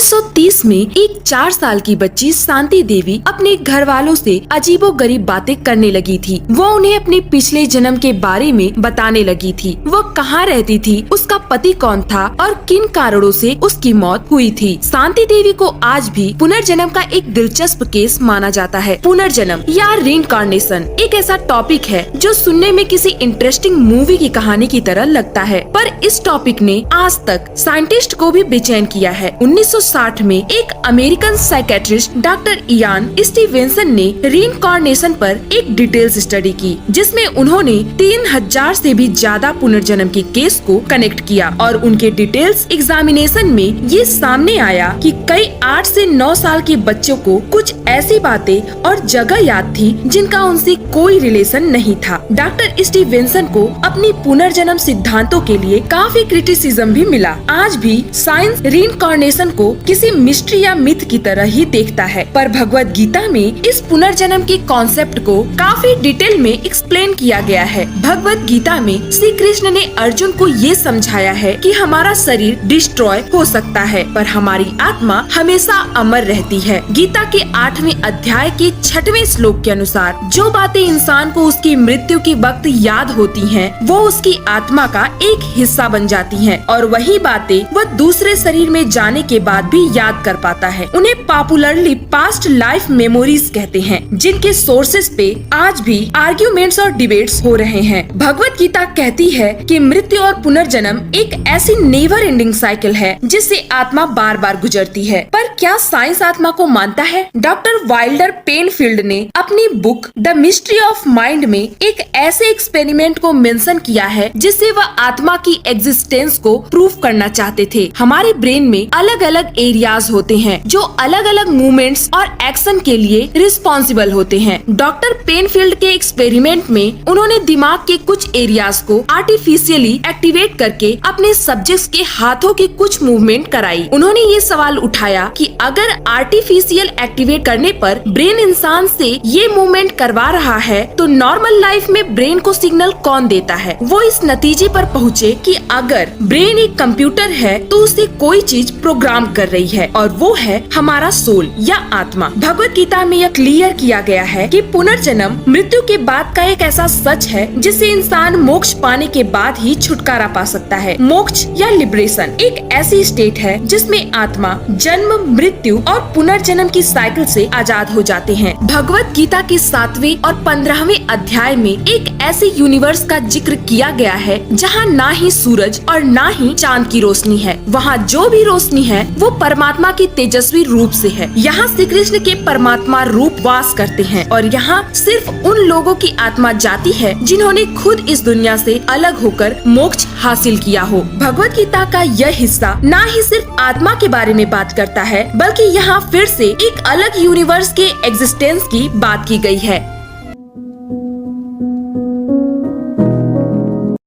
1930 में एक 4 साल की बच्ची शांति देवी अपने घर वालों से अजीबोगरीब बातें करने लगी थी। वो उन्हें अपने पिछले जन्म के बारे में बताने लगी थी। वो कहाँ रहती थी, उसका पति कौन था और किन कारणों से उसकी मौत हुई थी। शांति देवी को आज भी पुनर्जन्म का एक दिलचस्प केस माना जाता है। पुनर्जन्म या रीइंकार्नेशन एक ऐसा टॉपिक है जो सुनने में किसी इंटरेस्टिंग मूवी की कहानी की तरह लगता है, पर इस टॉपिक ने आज तक साइंटिस्ट को भी बेचैन किया है। 1960 में एक American psychiatrist doctor Ian Stevenson ने रीइंकार्नेशन पर एक डिटेल्स स्टडी की, जिसमें उन्होंने 3000 से भी ज्यादा पुनर्जन्म के केस को कनेक्ट किया और उनके डिटेल्स एग्जामिनेशन में ये सामने आया कि कई 8 से 9 साल के बच्चों को कुछ ऐसी बातें और जगह याद थी जिनका उनसे कोई रिलेशन नहीं था। डॉक्टर स्टीवेंसन को अपनी पुनर्जन्म सिद्धांतों के लिए काफी क्रिटिसिज्म भी मिला। आज भी साइंस रीइंकार्नेशन को किसी मिस्ट्री या मिथ की तरह ही देखता है, पर भगवत गीता में इस पुनर्जन्म के कॉन्सेप्ट को काफी डिटेल में एक्सप्लेन किया गया है। भगवत गीता में श्री कृष्ण ने अर्जुन को ये समझाया है कि हमारा शरीर डिस्ट्रॉय हो सकता है, पर हमारी आत्मा हमेशा अमर रहती है। गीता के 8वें अध्याय के 6वें श्लोक के अनुसार जो बातें इंसान को उसकी मृत्यु के वक्त याद होती हैं, वो उसकी आत्मा का एक हिस्सा बन जाती हैं, और वही बातें वह दूसरे शरीर में जाने के बाद भी याद कर पाता है। उन्हें पॉपुलरली पास्ट लाइफ मेमोरीज कहते हैं, जिनके सोर्सेस पे आज भी आर्ग्यूमेंट्स और डिबेट्स हो रहे हैं। भगवत गीता कहती है कि मृत्यु और पुनर्जन्म एक ऐसी नेवर एंडिंग साइकिल है जिससे आत्मा बार बार गुजरती है। पर क्या साइंस आत्मा को मानता है? डॉक्टर वाइल्डर पेनफील्ड ने अपनी book the mystery of mind में एक ऐसे एक्सपेरिमेंट को मेंशन किया है जिससे वह आत्मा की एग्जिस्टेंस को प्रूव करना चाहते थे। हमारे ब्रेन में अलग अलग एरियाज होते हैं जो अलग अलग मूवमेंट्स और एक्शन के लिए रिस्पॉन्सिबल होते हैं। डॉक्टर पेनफील्ड के एक्सपेरिमेंट में उन्होंने दिमाग के कुछ एरियाज को आर्टिफिशियली एक्टिवेट करके अपने सब्जेक्ट्स के हाथों की कुछ मूवमेंट कराई। उन्होंने ये सवाल उठाया कि अगर आर्टिफिशियल एक्टिवेट करने पर ब्रेन इंसान से ये मूवमेंट करवा रहा है तो नॉर्मल लाइफ में ब्रेन को सिग्नल कौन देता है। वो इस नतीजे पर पहुँचे कि अगर ब्रेन एक कंप्यूटर है तो उसे कोई चीज प्रोग्राम कर रही है, और वो है हमारा सोल या आत्मा। भगवत गीता में यह क्लियर किया गया है कि पुनर्जन्म मृत्यु के बाद का एक ऐसा सच है जिससे इंसान मोक्ष पाने के बाद ही छुटकारा पा सकता है। मोक्ष या लिबरेशन एक ऐसी स्टेट है जिसमें आत्मा जन्म, मृत्यु और पुनर्जन्म की साइकिल से आजाद हो जाते हैं। भगवत गीता के 7वें और 15वें अध्याय में एक ऐसे यूनिवर्स का जिक्र किया गया है जहाँ ना ही सूरज और ना ही चांद की रोशनी है। वहाँ जो भी रोशनी है वो परमात्मा की तेजस्वी रूप से है। यहाँ श्री कृष्ण के परमात्मा रूप वास करते हैं, और यहाँ सिर्फ उन लोगों की आत्मा जाती है जिन्होंने खुद इस दुनिया से अलग होकर मोक्ष हासिल किया हो। भगवत गीता का यह हिस्सा ना ही सिर्फ आत्मा के बारे में बात करता है, बल्कि यहाँ फिर से एक अलग यूनिवर्स के एग्जिस्टेंस की बात की गई है।